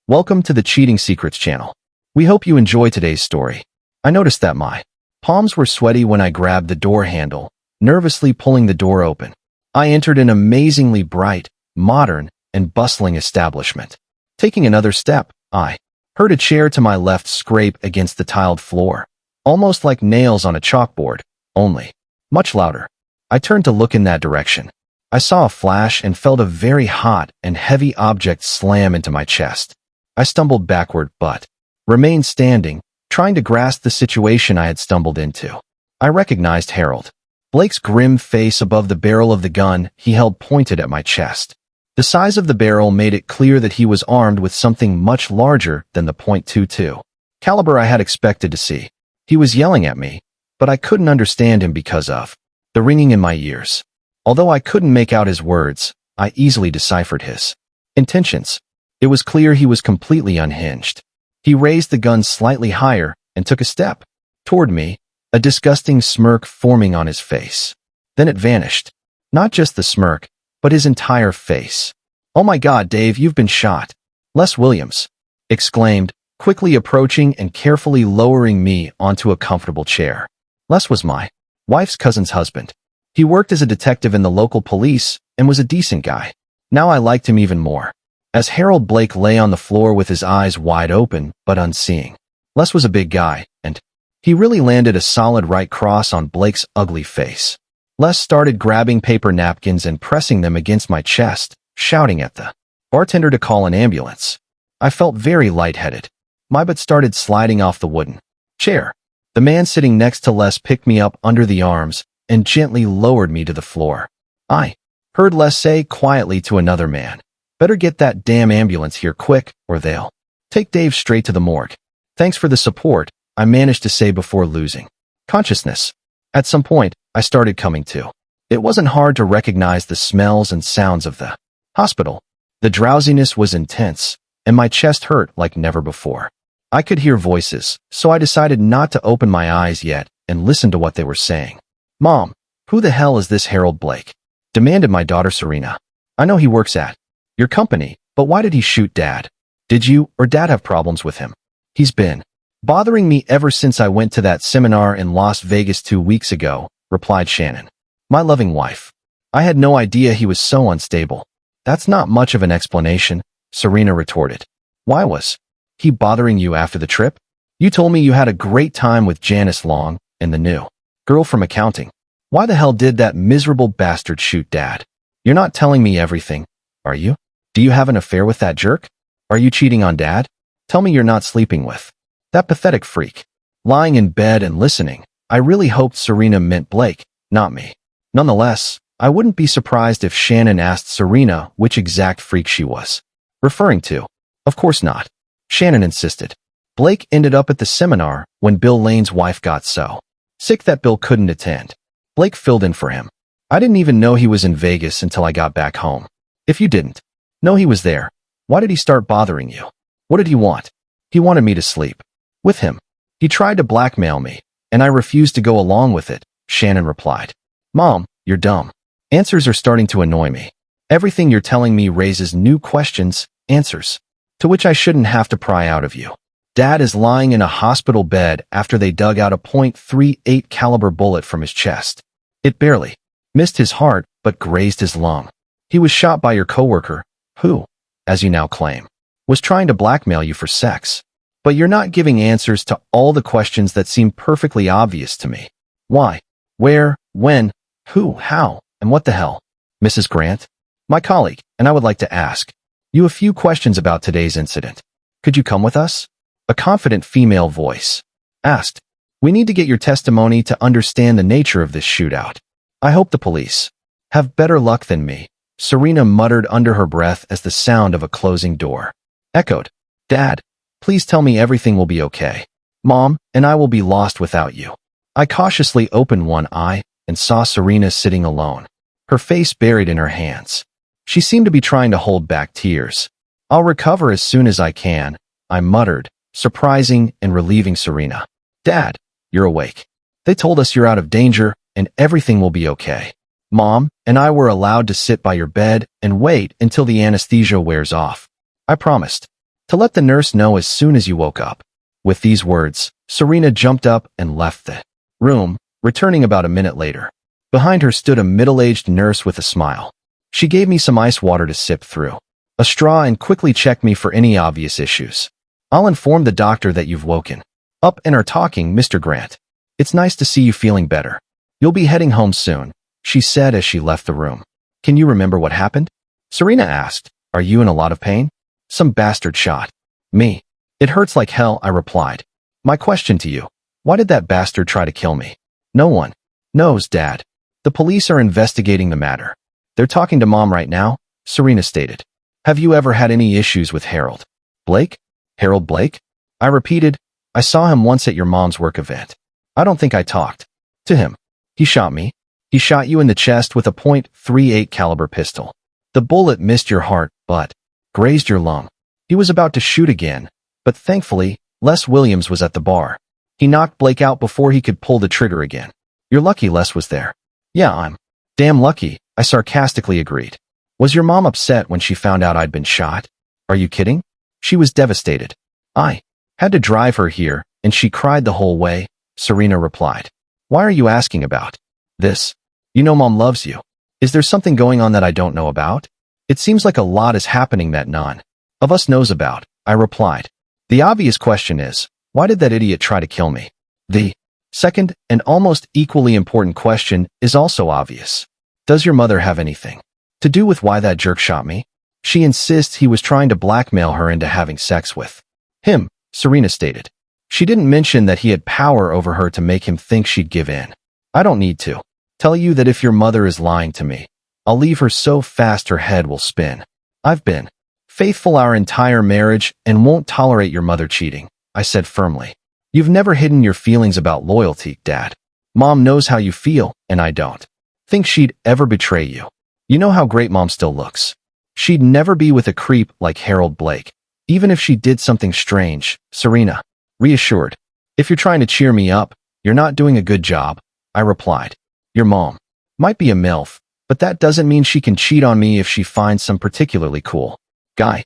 Welcome to the Cheating Secrets channel. We hope you enjoy today's story. I noticed that my palms were sweaty when I grabbed the door handle, nervously pulling the door open. I entered an amazingly bright, modern, and bustling establishment. Taking another step, I heard a chair to my left scrape against the tiled floor, almost like nails on a chalkboard, only much louder. I turned to look in that direction. I saw a flash and felt a very hot and heavy object slam into my chest. I stumbled backward but remained standing, trying to grasp the situation I had stumbled into. I recognized Harold. Blake's grim face above the barrel of the gun he held pointed at my chest. The size of the barrel made it clear that he was armed with something much larger than the .22 caliber I had expected to see. He was yelling at me, but I couldn't understand him because of the ringing in my ears. Although I couldn't make out his words, I easily deciphered his intentions. It was clear he was completely unhinged. He raised the gun slightly higher and took a step toward me, a disgusting smirk forming on his face. Then it vanished. Not just the smirk, but his entire face. "Oh my God, Dave, you've been shot," Les Williams exclaimed, quickly approaching and carefully lowering me onto a comfortable chair. Les was my wife's cousin's husband. He worked as a detective in the local police and was a decent guy. Now I liked him even more. As Harold Blake lay on the floor with his eyes wide open but unseeing. Les was a big guy, and he really landed a solid right cross on Blake's ugly face. Les started grabbing paper napkins and pressing them against my chest, shouting at the bartender to call an ambulance. I felt very lightheaded. My butt started sliding off the wooden chair. The man sitting next to Les picked me up under the arms and gently lowered me to the floor. I heard Les say quietly to another man, "Better get that damn ambulance here quick, or they'll take Dave straight to the morgue." "Thanks for the support," I managed to say before losing consciousness. At some point, I started coming to. It wasn't hard to recognize the smells and sounds of the hospital. The drowsiness was intense, and my chest hurt like never before. I could hear voices, so I decided not to open my eyes yet and listen to what they were saying. "Mom, who the hell is this Harold Blake?" demanded my daughter Serena. "I know he works at your company, but why did he shoot Dad? Did you or Dad have problems with him?" "He's been bothering me ever since I went to that seminar in Las Vegas 2 weeks ago," replied Shannon, my loving wife. "I had no idea he was so unstable." "That's not much of an explanation," Serena retorted. "Why was he bothering you after the trip? You told me you had a great time with Janice Long and the new girl from accounting. Why the hell did that miserable bastard shoot Dad? You're not telling me everything, are you? Do you have an affair with that jerk? Are you cheating on Dad? Tell me you're not sleeping with that pathetic freak." Lying in bed and listening, I really hoped Serena meant Blake, not me. Nonetheless, I wouldn't be surprised if Shannon asked Serena which exact freak she was referring to. Of course not. Shannon insisted. Blake ended up at the seminar when Bill Lane's wife got so sick that Bill couldn't attend. Blake filled in for him. I didn't even know he was in Vegas until I got back home. If you didn't know he was there, why did he start bothering you? What did he want? He wanted me to sleep with him. He tried to blackmail me, and I refused to go along with it, Shannon replied. "Mom, you're dumb. Answers are starting to annoy me. Everything you're telling me raises new questions, answers, to which I shouldn't have to pry out of you. Dad is lying in a hospital bed after they dug out a .38 caliber bullet from his chest. It barely missed his heart, but grazed his lung. He was shot by your coworker, who, as you now claim, was trying to blackmail you for sex. But you're not giving answers to all the questions that seem perfectly obvious to me. Why? Where? When? Who? How? And what the hell? Mrs. Grant, my colleague, and I would like to ask you a few questions about today's incident. Could you come with us?" A confident female voice asked. "We need to get your testimony to understand the nature of this shootout. I hope the police have better luck than me," Serena muttered under her breath as the sound of a closing door echoed. "Dad, please tell me everything will be okay. Mom and I will be lost without you." I cautiously opened one eye and saw Serena sitting alone, her face buried in her hands. She seemed to be trying to hold back tears. "I'll recover as soon as I can," I muttered, surprising and relieving Serena. "Dad, you're awake. They told us you're out of danger and everything will be okay. Mom and I were allowed to sit by your bed and wait until the anesthesia wears off. I promised." to let the nurse know as soon as you woke up." With these words, Serena jumped up and left the room, returning about a minute later. Behind her stood a middle-aged nurse with a smile. She gave me some ice water to sip through a straw and quickly checked me for any obvious issues. "I'll inform the doctor that you've woken up and are talking, Mr. Grant. It's nice to see you feeling better. You'll be heading home soon," she said as she left the room. "Can you remember what happened?" Serena asked. "Are you in a lot of pain?" "Some bastard shot me. It hurts like hell," I replied. "My question to you, why did that bastard try to kill me?" "No one knows, Dad. The police are investigating the matter. They're talking to Mom right now," Serena stated. "Have you ever had any issues with Harold Blake?" "Harold Blake?" I repeated. "I saw him once at your mom's work event. I don't think I talked to him. He shot me." "He shot you in the chest with a .38 caliber pistol. The bullet missed your heart, but grazed your lung. He was about to shoot again, but thankfully, Les Williams was at the bar. He knocked Blake out before he could pull the trigger again. You're lucky Les was there." "Yeah, I'm damn lucky," I sarcastically agreed. "Was your mom upset when she found out I'd been shot?" "Are you kidding? She was devastated. I had to drive her here, and she cried the whole way," Serena replied. "Why are you asking about this? You know Mom loves you. Is there something going on that I don't know about?" "It seems like a lot is happening that none of us knows about," I replied. "The obvious question is, why did that idiot try to kill me?" The second, and almost equally important question, is also obvious. Does your mother have anything to do with why that jerk shot me? She insists he was trying to blackmail her into having sex with him, Serena stated. She didn't mention that he had power over her to make him think she'd give in. "I don't need to tell you that if your mother is lying to me, I'll leave her so fast her head will spin. I've been faithful our entire marriage and won't tolerate your mother cheating," I said firmly. "You've never hidden your feelings about loyalty, Dad. Mom knows how you feel, and I don't think she'd ever betray you. You know how great Mom still looks. She'd never be with a creep like Harold Blake, even if she did something strange," Serena reassured. "If you're trying to cheer me up, you're not doing a good job," I replied. "Your mom might be a MILF, but that doesn't mean she can cheat on me if she finds some particularly cool guy.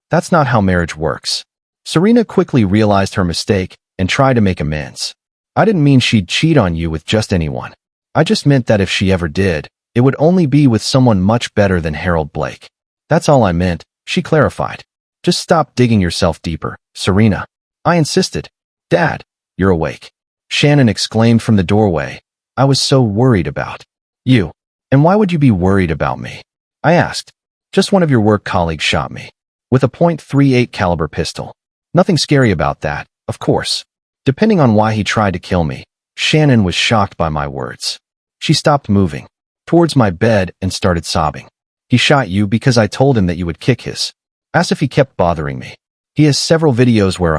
That's not how marriage works." Serena quickly realized her mistake and tried to make amends. "I didn't mean she'd cheat on you with just anyone. I just meant that if she ever did, it would only be with someone much better than Harold Blake. That's all I meant," she clarified. "Just stop digging yourself deeper, Serena," I insisted. "Dad, you're awake," Shannon exclaimed from the doorway. "I was so worried about you." "And why would you be worried about me?" I asked. "Just one of your work colleagues shot me with a .38 caliber pistol. Nothing scary about that, of course." Depending on why he tried to kill me, Shannon was shocked by my words. She stopped moving towards my bed and started sobbing. "He shot you because I told him that you would kick his ass if he kept bothering me. He has several videos where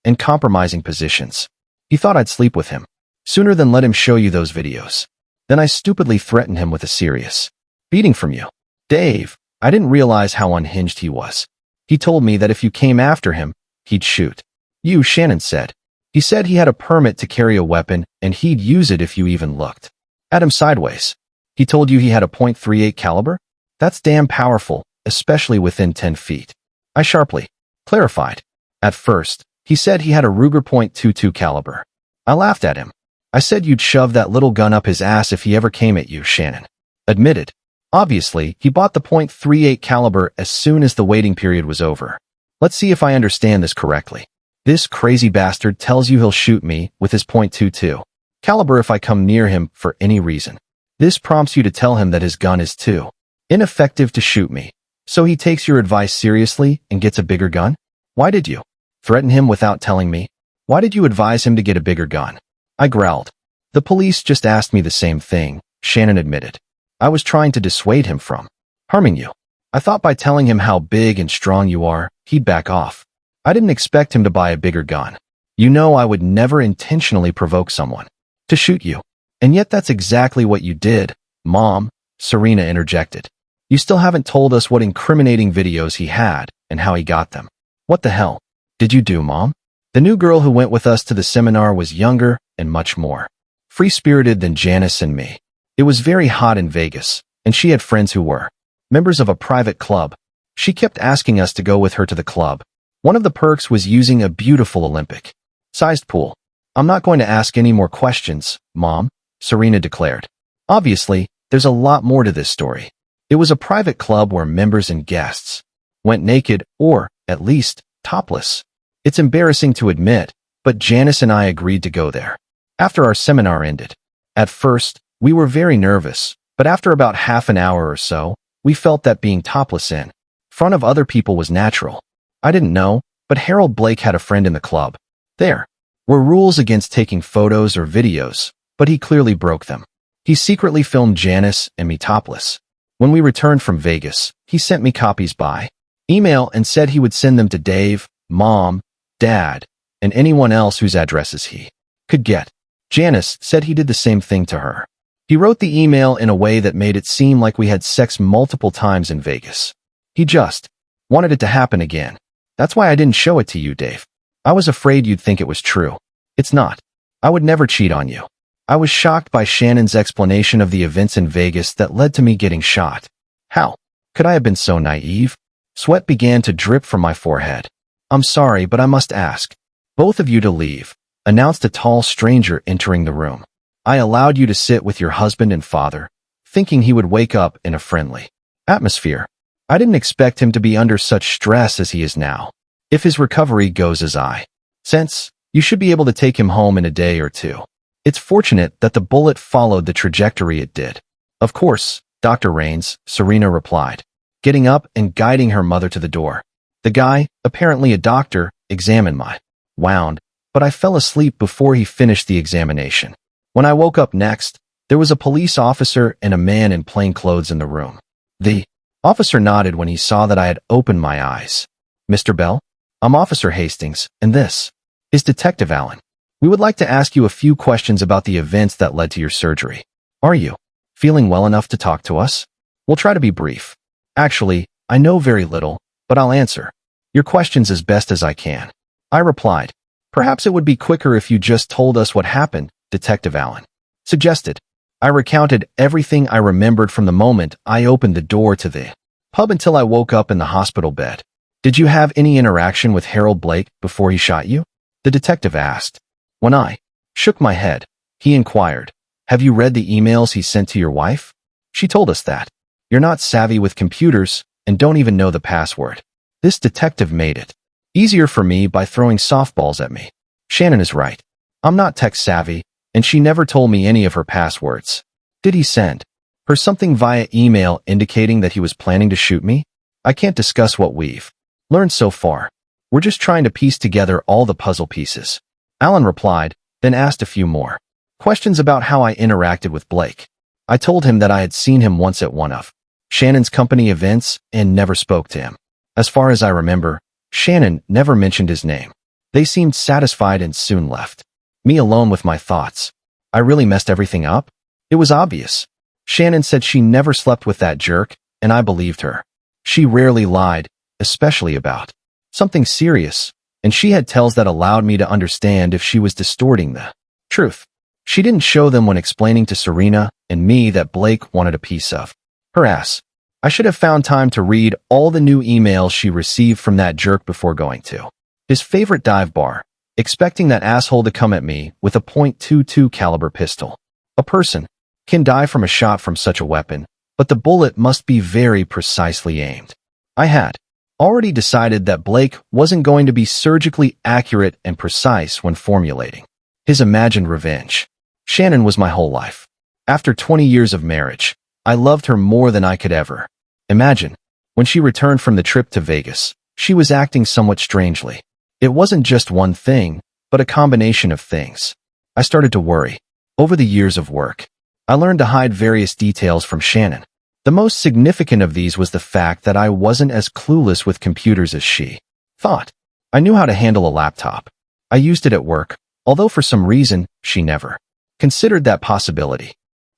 in compromising positions. He thought I'd sleep with him sooner than let him show you those videos. Then I stupidly threatened him with a serious beating from you. Dave, I didn't realize how unhinged he was. He told me that if you came after him, he'd shoot you," Shannon said. "He said he had a permit to carry a weapon and he'd use it if you even looked at him sideways." "He told you he had a .38 caliber? That's damn powerful, especially within 10 feet. I sharply clarified. "At first, he said he had a Ruger .22 caliber. I laughed at him. I said you'd shove that little gun up his ass if he ever came at you," Shannon admitted. "Obviously, he bought the .38 caliber as soon as the waiting period was over. Let's see if I understand this correctly. This crazy bastard tells you he'll shoot me with his .22 caliber if I come near him for any reason. This prompts you to tell him that his gun is too ineffective to shoot me. So he takes your advice seriously and gets a bigger gun? Why did you threaten him without telling me? Why did you advise him to get a bigger gun?" I growled. "The police just asked me the same thing," Shannon admitted. "I was trying to dissuade him from harming you. I thought by telling him how big and strong you are, he'd back off. I didn't expect him to buy a bigger gun. You know I would never intentionally provoke someone to shoot you. And yet that's exactly what you did, Mom," Serena interjected. "You still haven't told us what incriminating videos he had and how he got them. What the hell did you do, Mom?" The new girl who went with us to the seminar was younger and much more free-spirited than Janice and me. It was very hot in Vegas, and she had friends who were members of a private club. She kept asking us to go with her to the club. One of the perks was using a beautiful Olympic-sized pool. I'm not going to ask any more questions, Mom, Serena declared. Obviously, there's a lot more to this story. It was a private club where members and guests went naked or, at least, topless. It's embarrassing to admit, but Janice and I agreed to go there. After our seminar ended. At first, we were very nervous, but after about half an hour or so, we felt that being topless in front of other people was natural. I didn't know, but Harold Blake had a friend in the club. There were rules against taking photos or videos, but he clearly broke them. He secretly filmed Janice and me topless. When we returned from Vegas, he sent me copies by email and said he would send them to Dave, Mom, Dad, and anyone else whose addresses he could get. Janice said he did the same thing to her. He wrote the email in a way that made it seem like we had sex multiple times in Vegas. He just wanted it to happen again. That's why I didn't show it to you, Dave. I was afraid you'd think it was true. It's not. I would never cheat on you. I was shocked by Shannon's explanation of the events in Vegas that led to me getting shot. How could I have been so naive? Sweat began to drip from my forehead. I'm sorry, but I must ask both of you to leave, announced a tall stranger entering the room. I allowed you to sit with your husband and father, thinking he would wake up in a friendly atmosphere. I didn't expect him to be under such stress as he is now. If his recovery goes as I sense, you should be able to take him home in a day or two. It's fortunate that the bullet followed the trajectory it did. Of course, Dr. Raines, Serena replied, getting up and guiding her mother to the door. The guy, apparently a doctor, examined my wound, but I fell asleep before he finished the examination. When I woke up next, there was a police officer and a man in plain clothes in the room. The officer nodded when he saw that I had opened my eyes. Mr. Bell? I'm Officer Hastings, and this is Detective Allen. We would like to ask you a few questions about the events that led to your surgery. Are you feeling well enough to talk to us? We'll try to be brief. Actually, I know very little, but I'll answer your questions as best as I can. I replied. Perhaps it would be quicker if you just told us what happened, Detective Allen suggested. I recounted everything I remembered from the moment I opened the door to the pub until I woke up in the hospital bed. Did you have any interaction with Harold Blake before he shot you? The detective asked. When I shook my head, he inquired, have you read the emails he sent to your wife? She told us that. You're not savvy with computers and don't even know the password. This detective made it easier for me by throwing softballs at me. Shannon is right. I'm not tech savvy, and she never told me any of her passwords. Did he send her something via email indicating that he was planning to shoot me? I can't discuss what we've learned so far. We're just trying to piece together all the puzzle pieces. Allen replied, then asked a few more questions about how I interacted with Blake. I told him that I had seen him once at one of Shannon's company events and never spoke to him. As far as I remember, Shannon never mentioned his name. They seemed satisfied and soon left me alone with my thoughts. I really messed everything up? It was obvious. Shannon said she never slept with that jerk, and I believed her. She rarely lied, especially about something serious, and she had tells that allowed me to understand if she was distorting the truth. She didn't show them when explaining to Serena and me that Blake wanted a piece of her ass. I should have found time to read all the new emails she received from that jerk before going to his favorite dive bar, expecting that asshole to come at me with a .22 caliber pistol. A person can die from a shot from such a weapon, but the bullet must be very precisely aimed. I had already decided that Blake wasn't going to be surgically accurate and precise when formulating his imagined revenge. Shannon was my whole life. After 20 years of marriage, I loved her more than I could ever imagine. When she returned from the trip to Vegas, she was acting somewhat strangely. It wasn't just one thing, but a combination of things. I started to worry. Over the years of work, I learned to hide various details from Shannon. The most significant of these was the fact that I wasn't as clueless with computers as she thought. I knew how to handle a laptop. I used it at work, although for some reason, she never considered that possibility.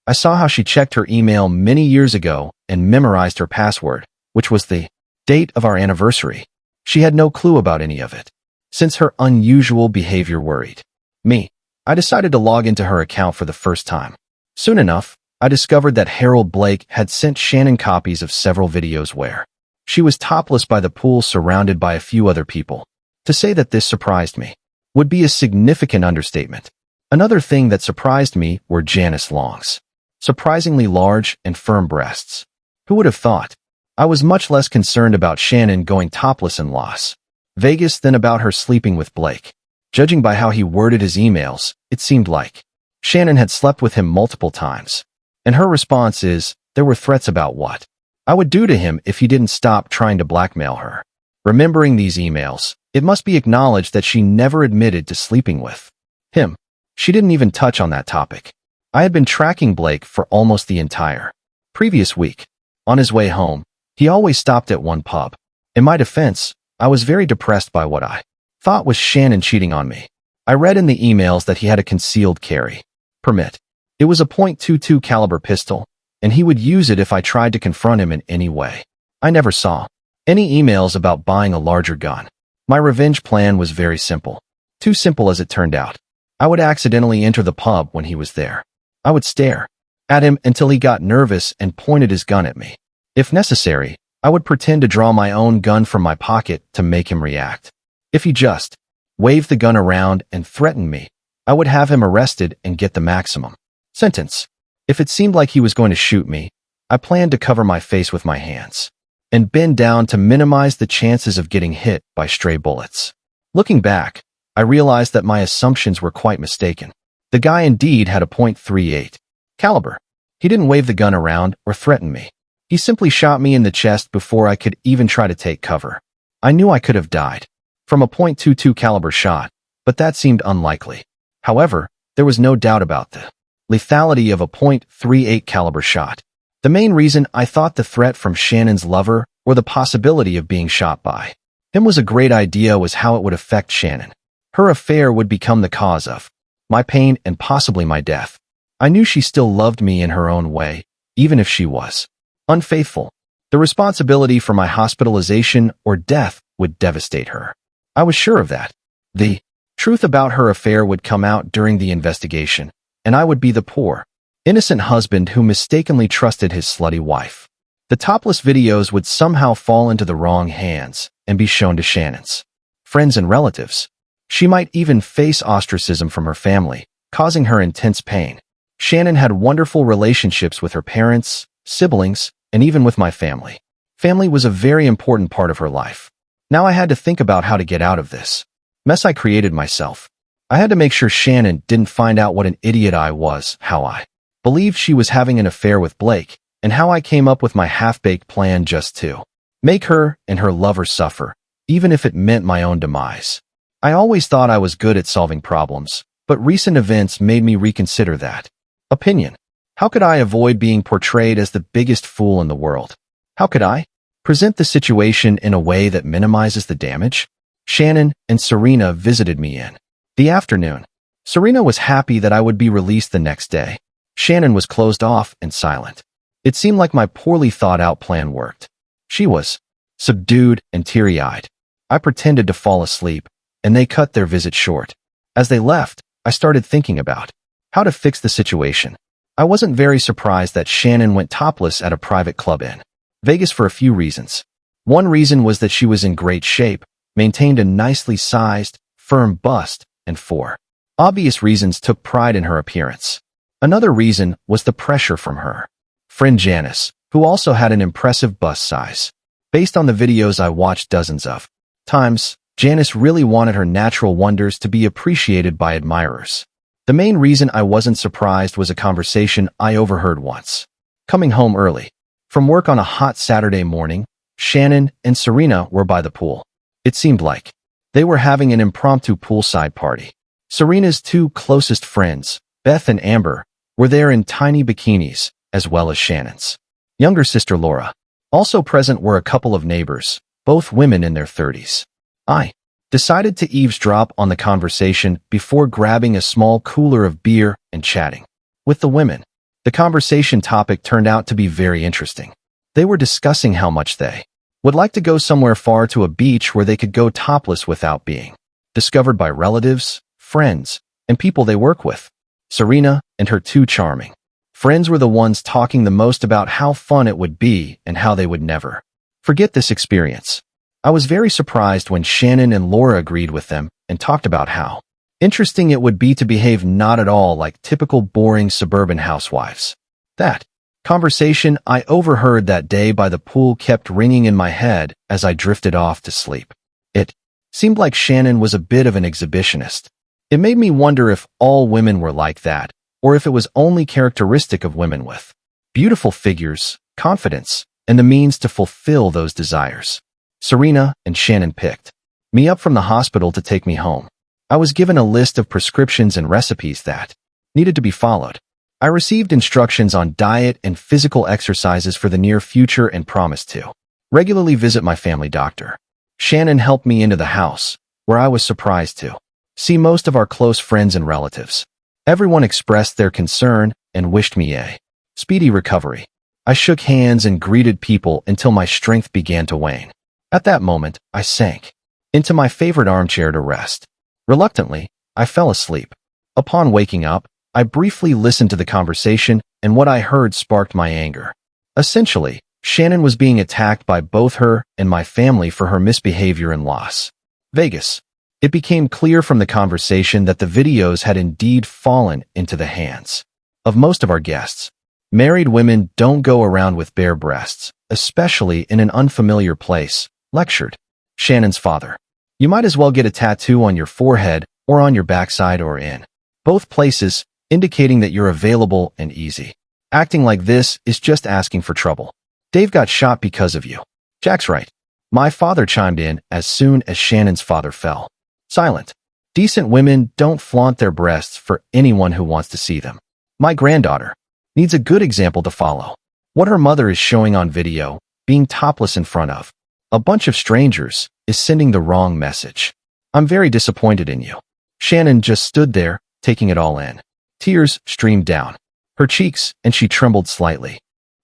I saw how she checked her email many years ago and memorized her password, which was the date of our anniversary. She had no clue about any of it. Since her unusual behavior worried me, I decided to log into her account for the first time. Soon enough, I discovered that Harold Blake had sent Shannon copies of several videos where she was topless by the pool surrounded by a few other people. To say that this surprised me would be a significant understatement. Another thing that surprised me were Janice Long's surprisingly large and firm breasts. Who would have thought? I was much less concerned about Shannon going topless in Las Vegas than about her sleeping with Blake. Judging by how he worded his emails, it seemed like Shannon had slept with him multiple times. And her response is, there were threats about what I would do to him if he didn't stop trying to blackmail her. Remembering these emails, it must be acknowledged that she never admitted to sleeping with him. She didn't even touch on that topic. I had been tracking Blake for almost the entire previous week. On his way home, he always stopped at one pub. In my defense, I was very depressed by what I thought was Shannon cheating on me. I read in the emails that he had a concealed carry permit. It was a .22 caliber pistol, and he would use it if I tried to confront him in any way. I never saw any emails about buying a larger gun. My revenge plan was very simple. Too simple as it turned out. I would accidentally enter the pub when he was there. I would stare at him until he got nervous and pointed his gun at me. If necessary, I would pretend to draw my own gun from my pocket to make him react. If he just waved the gun around and threatened me, I would have him arrested and get the maximum sentence. If it seemed like he was going to shoot me, I planned to cover my face with my hands and bend down to minimize the chances of getting hit by stray bullets. Looking back, I realized that my assumptions were quite mistaken. The guy indeed had a .38 caliber. He didn't wave the gun around or threaten me. He simply shot me in the chest before I could even try to take cover. I knew I could have died from a .22 caliber shot, but that seemed unlikely. However, there was no doubt about the lethality of a .38 caliber shot. The main reason I thought the threat from Shannon's lover or the possibility of being shot by him was a great idea was how it would affect Shannon. Her affair would become the cause of my pain and possibly my death. I knew she still loved me in her own way, even if she was unfaithful. The responsibility for my hospitalization or death would devastate her. I was sure of that. The truth about her affair would come out during the investigation, and I would be the poor, innocent husband who mistakenly trusted his slutty wife. The topless videos would somehow fall into the wrong hands and be shown to Shannon's friends and relatives. She might even face ostracism from her family, causing her intense pain. Shannon had wonderful relationships with her parents, siblings, and even with my family. Family was a very important part of her life. Now I had to think about how to get out of this mess I created myself. I had to make sure Shannon didn't find out what an idiot I was, how I believed she was having an affair with Blake, and how I came up with my half-baked plan just to make her and her lover suffer, even if it meant my own demise. I always thought I was good at solving problems, but recent events made me reconsider that opinion. How could I avoid being portrayed as the biggest fool in the world? How could I present the situation in a way that minimizes the damage? Shannon and Serena visited me in the afternoon. Serena was happy that I would be released the next day. Shannon was closed off and silent. It seemed like my poorly thought-out plan worked. She was subdued and teary-eyed. I pretended to fall asleep, and they cut their visit short. As they left, I started thinking about how to fix the situation. I wasn't very surprised that Shannon went topless at a private club in Vegas for a few reasons. One reason was that she was in great shape, maintained a nicely sized, firm bust, and for obvious reasons took pride in her appearance. Another reason was the pressure from her friend Janice, who also had an impressive bust size. Based on the videos I watched dozens of times, Janice really wanted her natural wonders to be appreciated by admirers. The main reason I wasn't surprised was a conversation I overheard once. Coming home early from work on a hot Saturday morning, Shannon and Serena were by the pool. It seemed like they were having an impromptu poolside party. Serena's two closest friends, Beth and Amber, were there in tiny bikinis, as well as Shannon's younger sister Laura. Also present were a couple of neighbors, both women in their 30s. I decided to eavesdrop on the conversation before grabbing a small cooler of beer and chatting with the women. The conversation topic turned out to be very interesting. They were discussing how much they would like to go somewhere far to a beach where they could go topless without being discovered by relatives, friends, and people they work with. Serena and her two charming friends were the ones talking the most about how fun it would be and how they would never forget this experience. I was very surprised when Shannon and Laura agreed with them and talked about how interesting it would be to behave not at all like typical boring suburban housewives. That conversation I overheard that day by the pool kept ringing in my head as I drifted off to sleep. It seemed like Shannon was a bit of an exhibitionist. It made me wonder if all women were like that, or if it was only characteristic of women with beautiful figures, confidence, and the means to fulfill those desires. Serena and Shannon picked me up from the hospital to take me home. I was given a list of prescriptions and recipes that needed to be followed. I received instructions on diet and physical exercises for the near future and promised to regularly visit my family doctor. Shannon helped me into the house, where I was surprised to see most of our close friends and relatives. Everyone expressed their concern and wished me a speedy recovery. I shook hands and greeted people until my strength began to wane. At that moment, I sank into my favorite armchair to rest. Reluctantly, I fell asleep. Upon waking up, I briefly listened to the conversation, and what I heard sparked my anger. Essentially, Shannon was being attacked by both her and my family for her misbehavior in Las Vegas. It became clear from the conversation that the videos had indeed fallen into the hands of most of our guests. Married women don't go around with bare breasts, especially in an unfamiliar place, lectured Shannon's father. You might as well get a tattoo on your forehead or on your backside or in both places, indicating that you're available and easy. Acting like this is just asking for trouble. Dave got shot because of you. Jack's right. My father chimed in as soon as Shannon's father fell silent. Decent women don't flaunt their breasts for anyone who wants to see them. My granddaughter needs a good example to follow. What her mother is showing on video, being topless in front of a bunch of strangers, is sending the wrong message. I'm very disappointed in you. Shannon just stood there, taking it all in. Tears streamed down her cheeks, and she trembled slightly.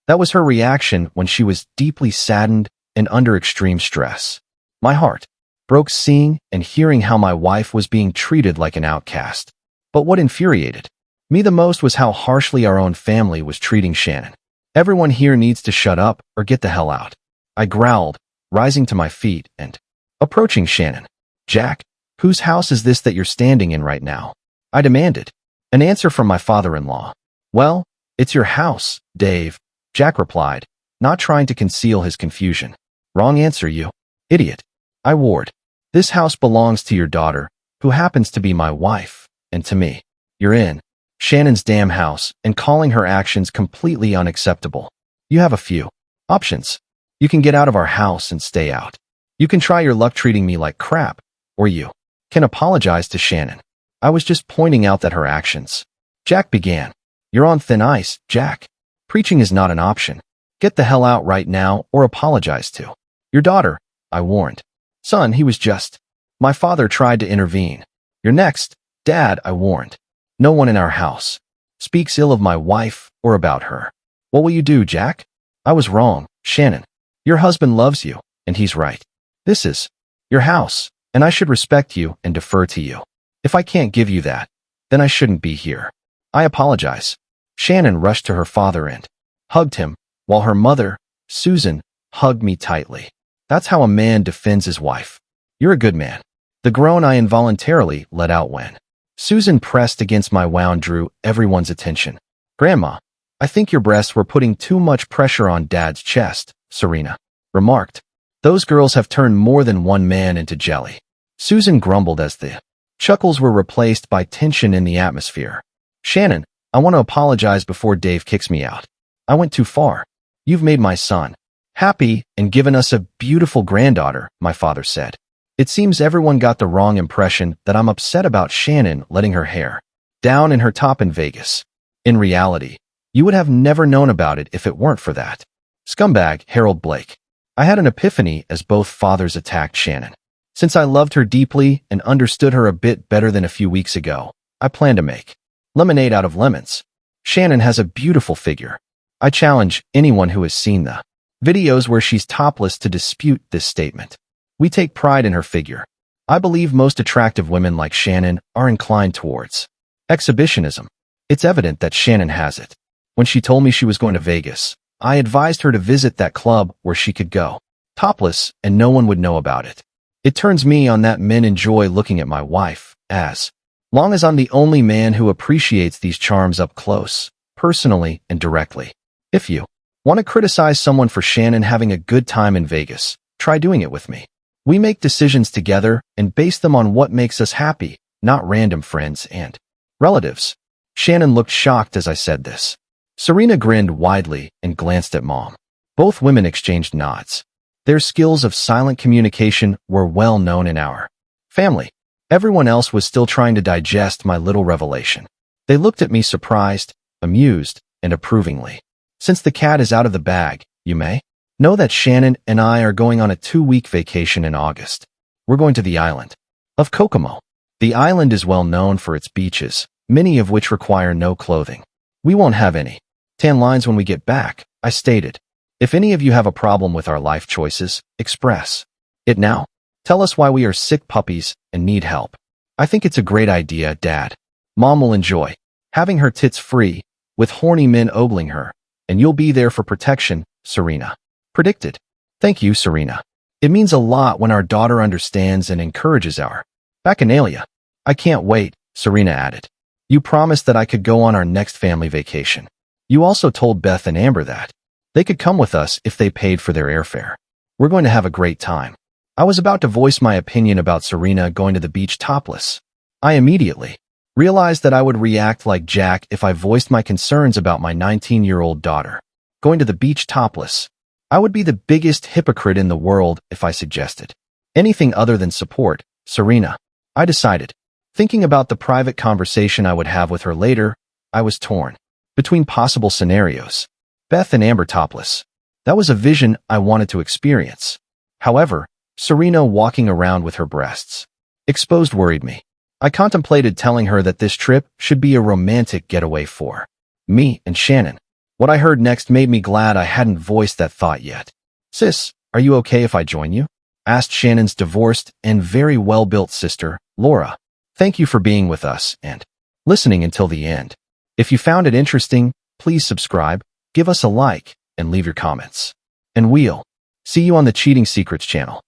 That was her reaction when she was deeply saddened and under extreme stress. My heart broke seeing and hearing how my wife was being treated like an outcast. But what infuriated me the most was how harshly our own family was treating Shannon. Everyone here needs to shut up or get the hell out. I growled, rising to my feet and approaching Shannon. Jack, whose house is this that you're standing in right now? I demanded. An answer from my father-in-law. Well, it's your house, Dave, Jack replied, not trying to conceal his confusion. Wrong answer, you idiot. I warned. This house belongs to your daughter, who happens to be my wife, and to me. You're in Shannon's damn house and calling her actions completely unacceptable. You have a few options. You can get out of our house and stay out. You can try your luck treating me like crap, or you can apologize to Shannon. I was just pointing out that her actions. Jack began. You're on thin ice, Jack. Preaching is not an option. Get the hell out right now or apologize to your daughter, I warned. Son, he was just. My father tried to intervene. You're next, Dad, I warned. No one in our house speaks ill of my wife or about her. What will you do, Jack? I was wrong, Shannon. Your husband loves you, and he's right. This is your house, and I should respect you and defer to you. If I can't give you that, then I shouldn't be here. I apologize. Shannon rushed to her father and hugged him, while her mother, Susan, hugged me tightly. That's how a man defends his wife. You're a good man. The groan I involuntarily let out when Susan pressed against my wound drew everyone's attention. Grandma, I think your breasts were putting too much pressure on Dad's chest, Serena remarked. Those girls have turned more than one man into jelly. Susan grumbled as the chuckles were replaced by tension in the atmosphere. Shannon, I want to apologize before Dave kicks me out. I went too far. You've made my son happy and given us a beautiful granddaughter, my father said. It seems everyone got the wrong impression that I'm upset about Shannon letting her hair down in her top in Vegas. In reality, you would have never known about it if it weren't for that scumbag, Harold Blake. I had an epiphany as both fathers attacked Shannon. Since I loved her deeply and understood her a bit better than a few weeks ago, I plan to make lemonade out of lemons. Shannon has a beautiful figure. I challenge anyone who has seen the videos where she's topless to dispute this statement. We take pride in her figure. I believe most attractive women like Shannon are inclined towards exhibitionism. It's evident that Shannon has it. When she told me she was going to Vegas, I advised her to visit that club where she could go topless, and no one would know about it. It turns me on that men enjoy looking at my wife, as long as I'm the only man who appreciates these charms up close, personally and directly. If you want to criticize someone for Shannon having a good time in Vegas, try doing it with me. We make decisions together and base them on what makes us happy, not random friends and relatives. Shannon looked shocked as I said this. Serena grinned widely and glanced at Mom. Both women exchanged nods. Their skills of silent communication were well known in our family. Everyone else was still trying to digest my little revelation. They looked at me surprised, amused, and approvingly. Since the cat is out of the bag, you may know that Shannon and I are going on a 2-week vacation in August. We're going to the island of Kokomo. The island is well known for its beaches, many of which require no clothing. We won't have any tan lines when we get back, I stated. If any of you have a problem with our life choices, express it now. Tell us why we are sick puppies and need help. I think it's a great idea, Dad. Mom will enjoy having her tits free, with horny men ogling her, and you'll be there for protection, Serena predicted. Thank you, Serena. It means a lot when our daughter understands and encourages our bacchanalia. I can't wait, Serena added. You promised that I could go on our next family vacation. You also told Beth and Amber that they could come with us if they paid for their airfare. We're going to have a great time. I was about to voice my opinion about Serena going to the beach topless. I immediately realized that I would react like Jack if I voiced my concerns about my 19-year-old daughter going to the beach topless. I would be the biggest hypocrite in the world if I suggested anything other than support Serena. I decided. Thinking about the private conversation I would have with her later, I was torn between possible scenarios. Beth and Amber topless. That was a vision I wanted to experience. However, Serena walking around with her breasts exposed worried me. I contemplated telling her that this trip should be a romantic getaway for me and Shannon. What I heard next made me glad I hadn't voiced that thought yet. Sis, are you okay if I join you? Asked Shannon's divorced and very well-built sister, Laura. Thank you for being with us and listening until the end. If you found it interesting, please subscribe, give us a like, and leave your comments. And we'll see you on the Cheating Secrets channel.